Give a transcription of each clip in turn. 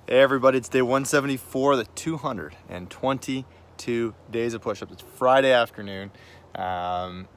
Hey everybody, it's day 174, the 222 days of push-ups. It's Friday afternoon. I'm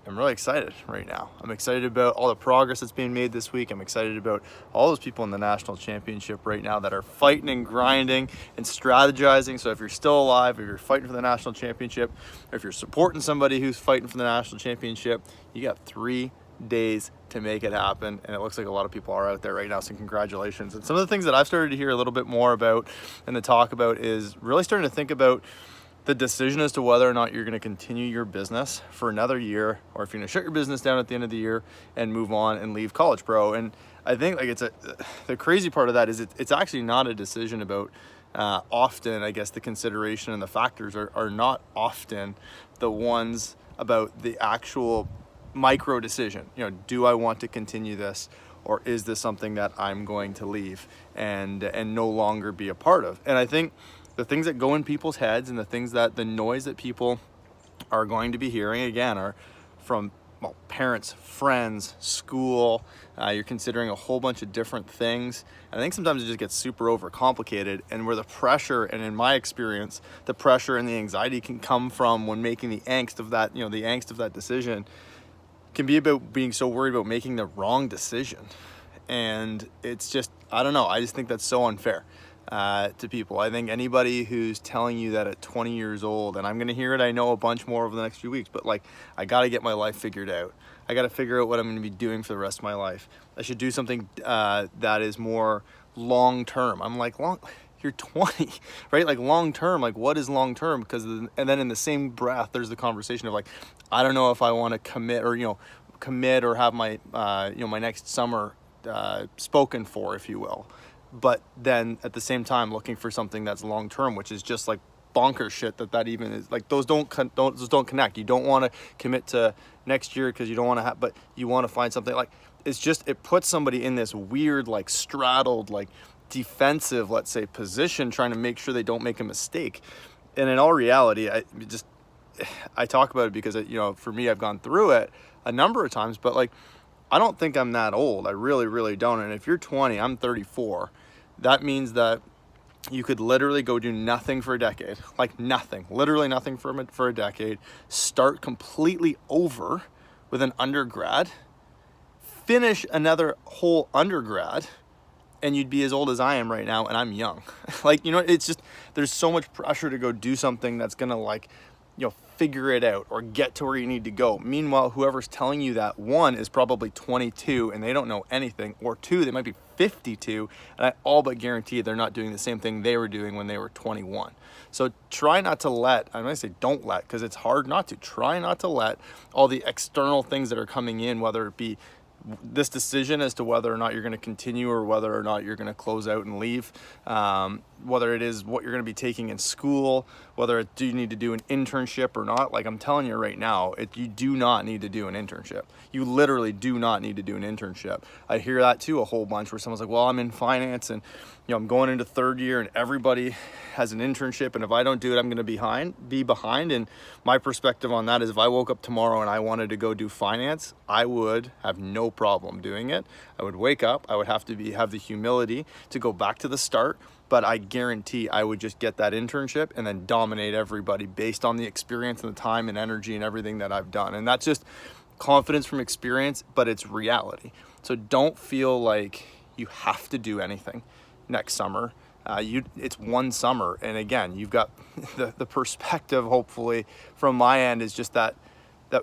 really excited right now. I'm excited about all the progress that's being made this week. I'm excited about all those people in the national championship right now that are fighting and grinding and strategizing. So if you're still alive, if you're fighting for the national championship, or if you're supporting somebody who's fighting for the national championship, you got 3 days to make it happen, and it looks like a lot of people are out there right now, so congratulations. And some of the things that I've started to hear a little bit more about and to talk about is really starting to think about the decision as to whether or not you're going to continue your business for another year, or if you're going to shut your business down at the end of the year and move on and leave College Pro. And I think like the crazy part of that is it's actually not a decision about often, I guess the consideration and the factors are not often the ones about the actual micro decision. Do I want to continue this, or is this something that I'm going to leave and no longer be a part of? And I think the things that go in people's heads and the noise that people are going to be hearing again are from parents, friends, school. You're considering a whole bunch of different things. And I think sometimes it just gets super overcomplicated, and where the pressure, and in my experience, the pressure and the anxiety can come from when making the angst of that, the angst of that decision can be about being so worried about making the wrong decision. And it's just, I don't know, I just think that's so unfair to people. I think anybody who's telling you that at 20 years old, and I'm going to hear it, I know, a bunch more over the next few weeks, but like, I got to get my life figured out. I got to figure out what I'm going to be doing for the rest of my life. I should do something that is more long-term. I'm like, you're 20, right? Like long term, like what is long term? And then in the same breath, there's the conversation of like, I don't know if I want to commit or have my, my next summer spoken for, if you will. But then at the same time, looking for something that's long term, which is just like bonkers shit that even is like, those don't connect. You don't want to commit to next year because you don't want to but you want to find something like, it puts somebody in this weird, like straddled, like defensive, let's say, position, trying to make sure they don't make a mistake. And in all reality, I talk about it because for me, I've gone through it a number of times, but like, I don't think I'm that old. I really, really don't. And if you're 20, I'm 34. That means that you could literally go do nothing for a decade, like nothing, literally nothing for a decade, start completely over with an undergrad, finish another whole undergrad, and you'd be as old as I am right now, and I'm young. Like, it's just, there's so much pressure to go do something that's gonna figure it out or get to where you need to go. Meanwhile, whoever's telling you that, one, is probably 22 and they don't know anything, or two, they might be 52, and I all but guarantee they're not doing the same thing they were doing when they were 21. So try not to let, I'm gonna say don't let, because it's hard not to, try not to let all the external things that are coming in, whether it be this decision as to whether or not you're going to continue or whether or not you're going to close out and leave, whether it is what you're going to be taking in school, whether do you need to do an internship or not. Like, I'm telling you right now, you do not need to do an internship. You literally do not need to do an internship. I hear that too a whole bunch, where someone's like, well, I'm in finance and I'm going into third year and everybody has an internship, and if I don't do it, I'm going to be behind. And my perspective on that is, if I woke up tomorrow and I wanted to go do finance, I would have no problem doing it. I would wake up, I would have the humility to go back to the start, but I guarantee I would just get that internship and then dominate everybody based on the experience and the time and energy and everything that I've done. And that's just confidence from experience, but it's reality. So don't feel like you have to do anything next summer. It's one summer, and again, you've got the perspective, hopefully from my end, is just that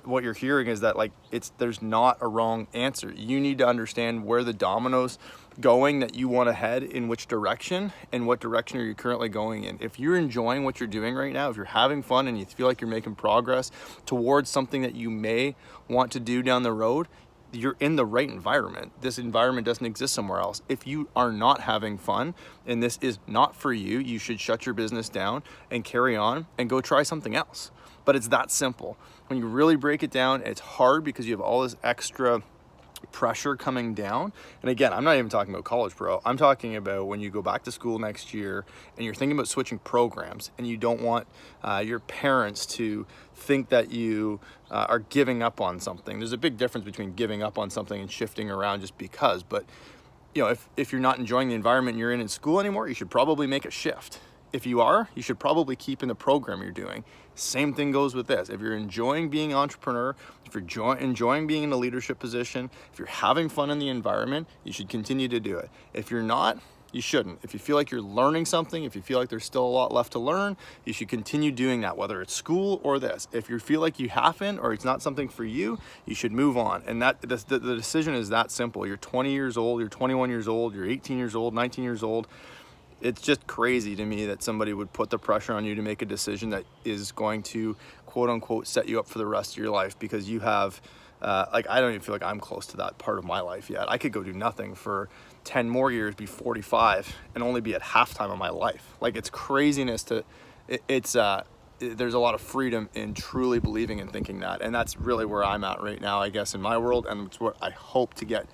what you're hearing is that, like, there's not a wrong answer. You need to understand where the dominoes going that you want to head, in which direction, and what direction are you currently going in. If you're enjoying what you're doing right now, if you're having fun and you feel like you're making progress towards something that you may want to do down the road, you're in the right environment. This environment doesn't exist somewhere else. If you are not having fun and this is not for you, you should shut your business down and carry on and go try something else. But it's that simple. When you really break it down, it's hard because you have all this extra pressure coming down. And again, I'm not even talking about College Pro. I'm talking about when you go back to school next year and you're thinking about switching programs, and you don't want your parents to think that you are giving up on something. There's a big difference between giving up on something and shifting around just because. But you know, if you're not enjoying the environment you're in school anymore, you should probably make a shift. If you are, you should probably keep in the program you're doing. Same thing goes with this. If you're enjoying being an entrepreneur, if you're enjoying being in a leadership position, if you're having fun in the environment, you should continue to do it. If you're not, you shouldn't. If you feel like you're learning something, if you feel like there's still a lot left to learn, you should continue doing that, whether it's school or this. If you feel like you haven't or it's not something for you, you should move on. And that the decision is that simple. You're 20 years old, you're 21 years old, you're 18 years old, 19 years old. It's just crazy to me that somebody would put the pressure on you to make a decision that is going to, quote unquote, set you up for the rest of your life because you have, like, I don't even feel like I'm close to that part of my life yet. I could go do nothing for 10 more years, be 45, and only be at halftime of my life. Like, it's craziness to, there's a lot of freedom in truly believing and thinking that. And that's really where I'm at right now, I guess, in my world. And it's what I hope to get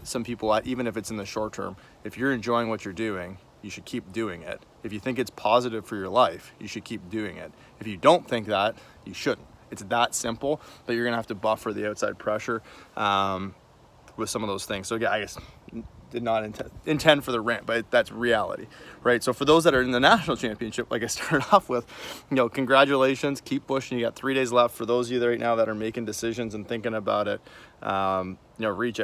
some people at, even if it's in the short term. If you're enjoying what you're doing, you should keep doing it. If you think it's positive for your life, you should keep doing it. If you don't think that, you shouldn't. It's that simple, but you're gonna have to buffer the outside pressure with some of those things. So yeah, I guess did not intend for the rant, but that's reality, right? So for those that are in the national championship, like I started off with, you know, congratulations, keep pushing. You got 3 days left. For those of you right now that are making decisions and thinking about it, you know, reach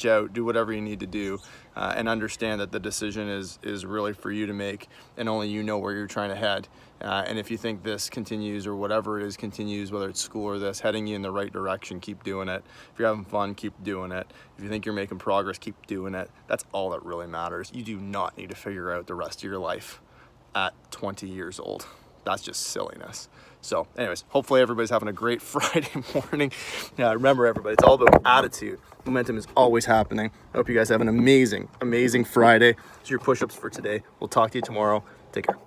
out, do whatever you need to do, and understand that the decision is really for you to make, and only you know where you're trying to head. And if you think this continues, or whatever it is continues, whether it's school or this, heading you in the right direction, keep doing it. If you're having fun, keep doing it. If you think you're making progress, keep doing it. That's all that really matters. You do not need to figure out the rest of your life at 20 years old. That's just silliness. So anyways, hopefully everybody's having a great Friday morning. Remember, everybody, it's all about attitude. Momentum is always happening. I hope you guys have an amazing, amazing Friday. It's your push-ups for today. We'll talk to you tomorrow. Take care.